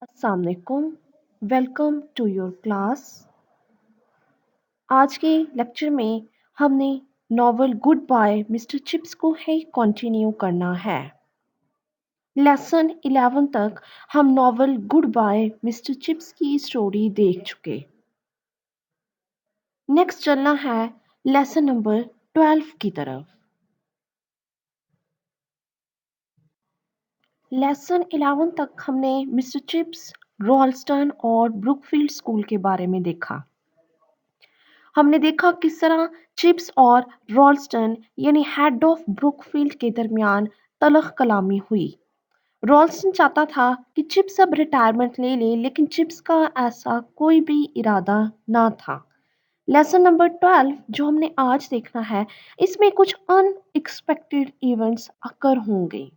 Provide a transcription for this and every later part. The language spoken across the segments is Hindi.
Assalamualaikum. Welcome to your class. आज के लेक्चर में हमने novel Goodbye Mr Chips को ही कंटिन्यू करना है। लेसन 11 तक हम novel Goodbye Mr Chips की स्टोरी देख चुके। नेक्स्ट चलना है लेसन नंबर 12 की तरफ। लेसन 11 तक हमने मिस्टर चिप्स, रॉल्स्टन और ब्रुकफील्ड स्कूल के बारे में देखा। हमने देखा किस तरह चिप्स और रॉल्स्टन यानी हेड ऑफ ब्रुकफील्ड के दरमियान तलख कलामी हुई। रॉल्स्टन चाहता था कि चिप्स अब रिटायरमेंट ले ले, लेकिन चिप्स का ऐसा कोई भी इरादा ना था। लेसन नंबर 12 जो हमने आज देखना है, इसमें कुछ अनएक्सपेक्टेड इवेंट्स अकर होंगे।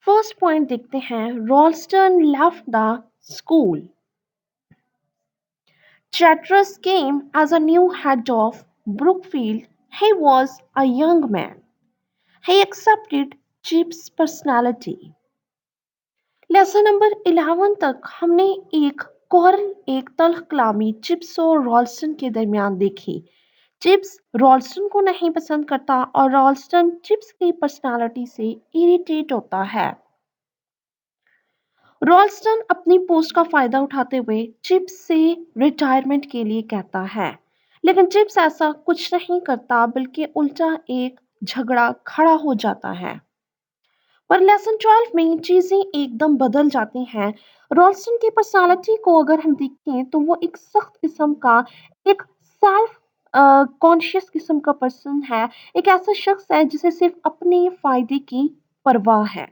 फर्स्ट पॉइंट देखते हैं, Ralston left the school. Chatteras came as a new head of Brookfield. He was a young man. He accepted Chip's personality. Lesson number 11 तक हमने एक तल्ख कलामी चिप्स और रॉल्स्टन के दरमियान देखी। चिप्स रॉल्स्टन को नहीं पसंद करता और रॉल्स्टन चिप्स की पर्सनालिटी से इरिटेट होता है। रॉल्स्टन अपनी पोस्ट का फायदा उठाते हुए चिप्स से रिटायरमेंट के लिए कहता है, लेकिन चिप्स ऐसा कुछ नहीं करता, बल्कि उल्टा एक झगड़ा खड़ा हो जाता है। पर लेसन 12 में चीजें एकदम बदल जाती हैं। रॉल्स्टन की पर्सनालिटी को अगर हम देखें तो वो एक सख्त किस्म का, एक सेल्फ कॉन्शियस किस्म का पर्सन है। एक ऐसा शख्स है जिसे सिर्फ अपने फायदे की परवाह है।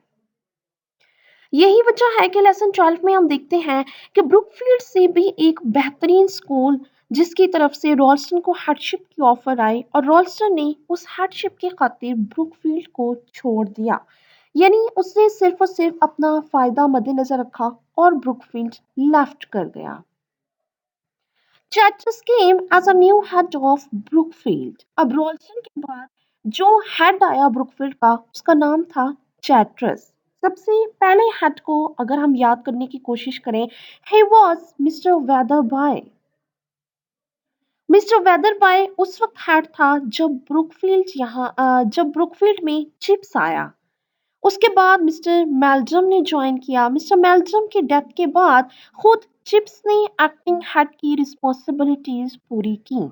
यही वजह है कि लेसन 12 में हम देखते हैं कि ब्रुकफील्ड से भी एक बेहतरीन स्कूल जिसकी तरफ से रॉल्स्टन को हेडशिप की ऑफर आई और रॉल्स्टन ने उस हेडशिप की खातिर ब्रुकफील्ड को छोड़ दिया। यानी उसने सिर्फ और सिर्फ अपना फायदा मद्देनजर रखा और ब्रुकफील्ड लेफ्ट कर गया। Chatteris came as a new head of Brookfield. अब रॉल्स्टन के बाद जो हेड आया ब्रुकफील्ड का, उसका नाम था चैटर्स। सबसे पहले हेड को अगर हम याद करने की कोशिश करें, he was मिस्टर वेदरबाय। मिस्टर वेदरबाय उस वक्त हेड था जब ब्रुकफील्ड में चिप्स आया। उसके बाद मिस्टर मेल्ड्रम ने ज्वाइन किया। मिस्टर मेल्ड्रम की डेथ के बाद खुद चिप्स ने एक्टिंग हेड की रिस्पॉन्सिबिलिटीज पूरी की।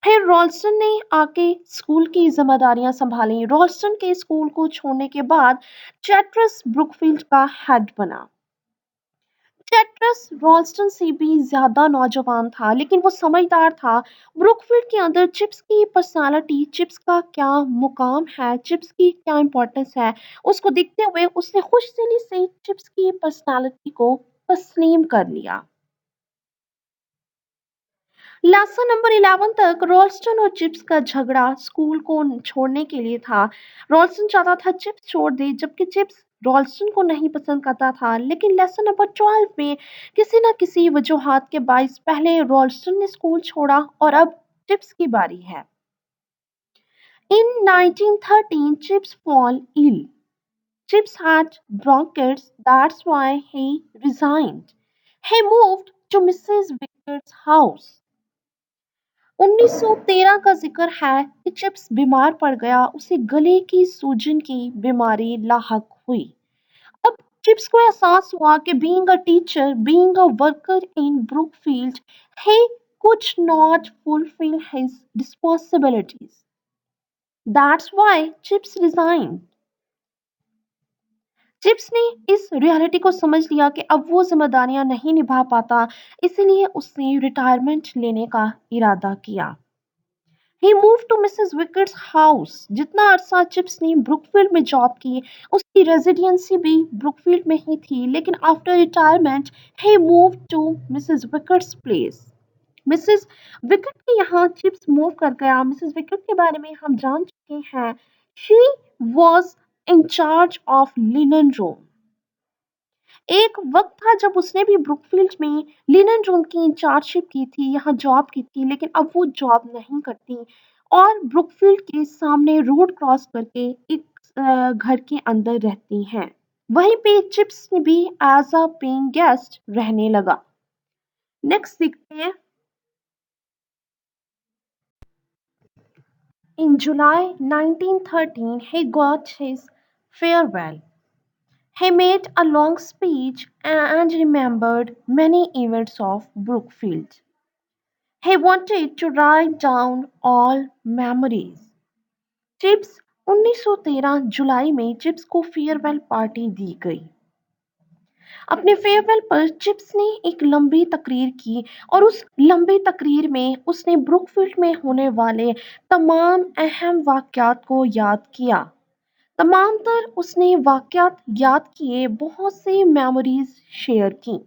फिर रॉल्स्टन ने आके स्कूल की जिम्मेदारियां संभाली। रॉल्स्टन के स्कूल को छोड़ने के बाद चैटरस ब्रुकफील्ड का हेड बना। चैटरस रॉल्स्टन से भी ज्यादा नौजवान था, लेकिन वो समझदार था। ब्रुकफील्ड के अंदर चिप्स की पर्सनालिटी, चिप्स का क्या मुकाम है, चिप्स की क्या इंपॉर्टेंस है, उसको देखते हुए उसने खुशदिली से चिप्स की पर्सनालिटी को तस्लीम कर लिया। लेसन नंबर 11 तक रॉल्स्टन और चिप्स का झगड़ा स्कूल को छोड़ने के लिए था। रॉल्स्टन चाहता था चिप्स छोड़ दे, जबकि चिप्स रॉल्स्टन को नहीं पसंद करता था। लेकिन लेसन नंबर 12 में किसी न किसी वजूहात के बायस पहले रॉल्स्टन ने स्कूल छोड़ा और अब चिप्स की बारी है। In 1913, Chips fall ill. Chips had bronchitis, that's why he resigned. He moved to Mrs. Victor's house. 1913 का जिक्र है कि चिप्स बीमार पड़ गया, उसे गले की सूजन की बीमारी लाहक हुई। अब चिप्स को एहसास हुआ कि being a teacher, being a worker in Brookfield, he could not fulfill his responsibilities. That's why chips resigned. Chips ने इस रियलिटी को समझ लिया कि अब वो जिम्मेदारियां नहीं निभा पाता, इसीलिए उसने रिटायरमेंट लेने का इरादा किया। He moved to Mrs Vickers house. जितना अरसा चिप्स ने ब्रुकफील्ड में जॉब की, उसकी रेजिडेंसी भी ब्रुकफील्ड में ही थी, लेकिन after retirement he moved to Mrs Vickers place. Mrs विकट के यहाँ चिप्स मूव कर गया। मिसेस विकट के बारे में हम जान चुके हैं। She was in charge of linen room. एक वक्त था जब उसने भी ब्रुकफील्ड में लिनन रूम की इंचार्जशिप की थी, यहाँ जॉब की थी, लेकिन अब वो जॉब नहीं करती और ब्रुकफील्ड के सामने रोड क्रॉस करके एक घर के अंदर रहती हैं। वहीं पे चिप्स भी एज अ पेइंग गेस्ट रहने लगा। नेक्स्ट देखते हैं। In July 1913, he got his farewell. He made a long speech and remembered many events of Brookfield. He wanted to write down all memories. Chips 1913 जुलाई में चिप्स को फेयरवेल पार्टी दी गई। अपने फेयरवेल पर चिप्स ने एक लंबी तकरीर की और उस लंबी तकरीर में उसने ब्रुकफील्ड में होने वाले तमाम अहम वाक़यात को याद किया। तमाम तर उसने वाक़यात याद किए, बहुत सी मेमोरीज शेयर की।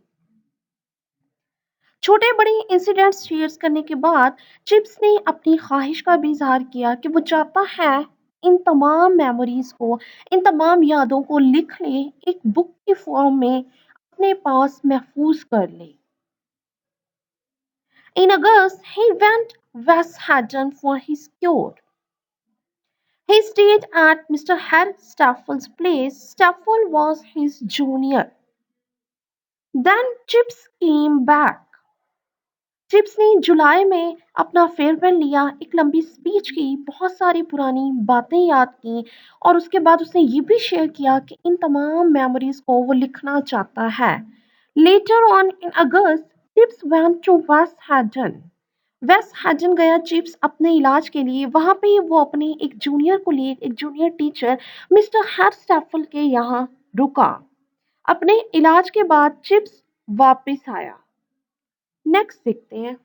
छोटे बड़े इंसिडेंट्स शेयर करने के बाद चिप्स ने अपनी ख्वाहिश का भी इजहार किया कि वो चाहता है इन तमाम मेमोरीज को, इन तमाम यादों को लिख ले, एक बुक की फॉर्म में अपने पास महफूज कर ले। In August, he went West Haddon for his cure. He stayed at Mr. Herr Staffel's place. Staffel was his junior. Then Chips came back. Chips ने जुलाई में अपना फेयरवेल लिया, एक लंबी स्पीच की, बहुत सारी पुरानी बातें याद की और उसके बाद उसने ये भी शेयर किया कि इन तमाम मेमोरीज को वो लिखना चाहता है। Later on in August Chips went to West Hadden. West Hadden गया चिप्स अपने इलाज के लिए। वहां पे वो अपने एक जूनियर को लिए, एक जूनियर टीचर मिस्टर हैर स्टैफल के यहाँ रुका। अपने इलाज के बाद चिप्स वापस आया। नेक्स्ट देखते हैं।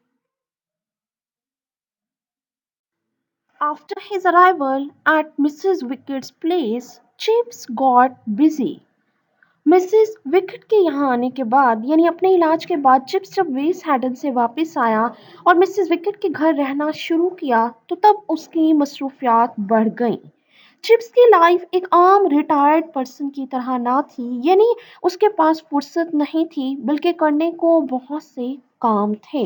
After his arrival at Mrs. Wickett's place, Chips got busy. Mrs wicket के यहाँ आने के बाद यानी अपने इलाज के बाद चिप्स जब वेस्ट हैडन से वापस आया और मिसेस विकेट के घर रहना शुरू किया तो तब उसकी मसरूफियात बढ़ गईं। चिप्स की लाइफ एक आम रिटायर्ड पर्सन की तरह ना थी, यानी उसके पास फुर्सत नहीं थी बल्कि करने को बहुत से काम थे।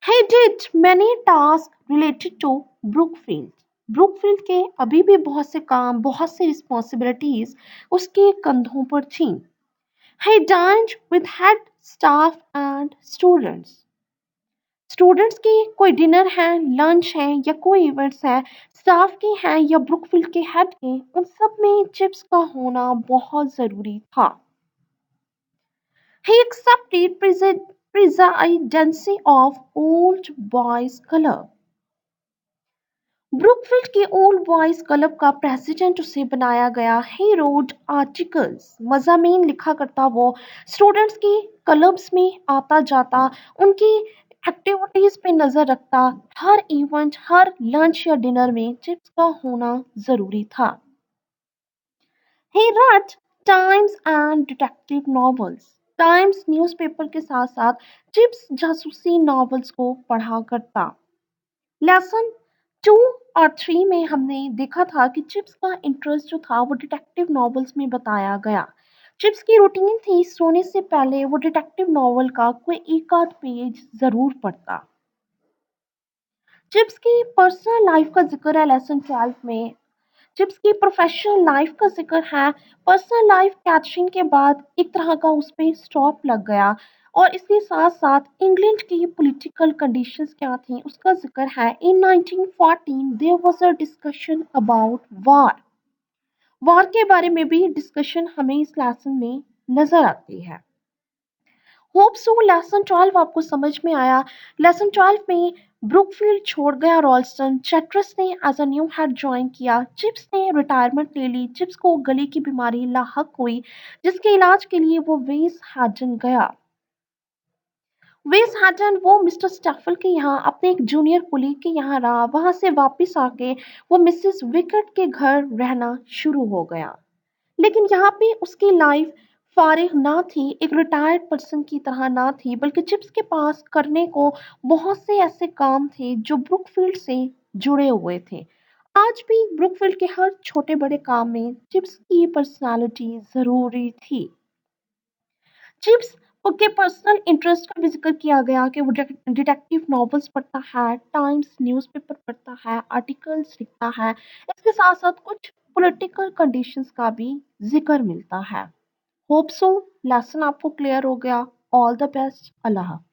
He did many tasks related to Brookfield. Brookfield के अभी भी बहुत से काम, बहुत सी रिस्पॉन्सिबिलिटीज उसके कंधों पर थीं। He dined with head staff and students. Students की कोई डिनर है, लंच है या कोई इवेंट्स है, स्टाफ के हैं या ब्रुकफील्ड के हेड के, उन सब में चिप्स का होना बहुत जरूरी था। He accepted presidency of Old Boys Club. Brookfield के ओल्ड बॉयज क्लब का प्रेसिडेंट उसे बनाया गया। ही रोड आर्टिकल्स, मज़ामीन लिखा करता वो, स्टूडेंट्स की क्लब्स में आता जाता, उनकी एक्टिविटीज पे नजर रखता। हर इवेंट, हर लंच या डिनर में चिप्स का होना जरूरी था। ही read times and detective novels. Times newspaper के साथ साथ चिप्स जासूसी नॉवेल्स को पढ़ा करता। लेसन 2 और 3 में हमने देखा था कि चिप्स का इंटरेस्ट जो था वो डिटेक्टिव नॉवेल्स में बताया गया। चिप्स की रूटीन थी सोने से पहले वो डिटेक्टिव नॉवेल का कोई एक आध पेज जरूर पढ़ता। चिप्स की पर्सनल लाइफ का जिक्र है लेसन 12 में। चिप्स की प्रोफेशनल लाइफ का जिक्र है। पर्सनल लाइफ कैथरीन के बाद एक तरह का उस पर स्टॉप लग गया और इसके साथ साथ इंग्लैंड की पॉलिटिकल कंडीशंस क्या थी उसका जिक्र है। In 1914 there was a discussion about war. War के बारे में भी डिस्कशन हमें इस लेसन में नजर आती है। होप सो लेसन 12 आपको समझ में आया। लेसन 12 में ब्रुकफील्ड छोड़ गया रॉल्स्टन, चैट्रस ने as a new head join किया, चिप्स ने रिटायरमेंट ले ली। चिप्स को गले की बीमारी लाहक हुई जिसके इलाज के लिए वो वेस हैडन गया। वेस हैडन वो मिस्टर स्टैफल के यहाँ अपने एक जूनियर कुलीग के यहाँ रहा, वहां से वापस आके वो मिसेस विकेट के घर रहना शुरू हो गया। लेकिन यहाँ पे उसकी लाइफ फारिग ना थी, एक रिटायर्ड पर्सन की तरह ना थी, बल्कि चिप्स के पास करने को बहुत से ऐसे काम थे जो ब्रुकफील्ड से जुड़े हुए थे। आज भी ब्रुकफील्ड के हर छोटे बड़े काम में चिप्स की पर्सनालिटी जरूरी थी। चिप्स के पर्सनल इंटरेस्ट का भी जिक्र किया गया कि वो डिटेक्टिव नॉवेल्स पढ़ता है, टाइम्स न्यूज़पेपर पढ़ता है, आर्टिकल्स लिखता है। इसके साथ साथ कुछ पॉलिटिकल कंडीशंस का भी जिक्र मिलता है। होप सो लेसन आपको क्लियर हो गया। All the best. अल्लाह हाफ़िज़।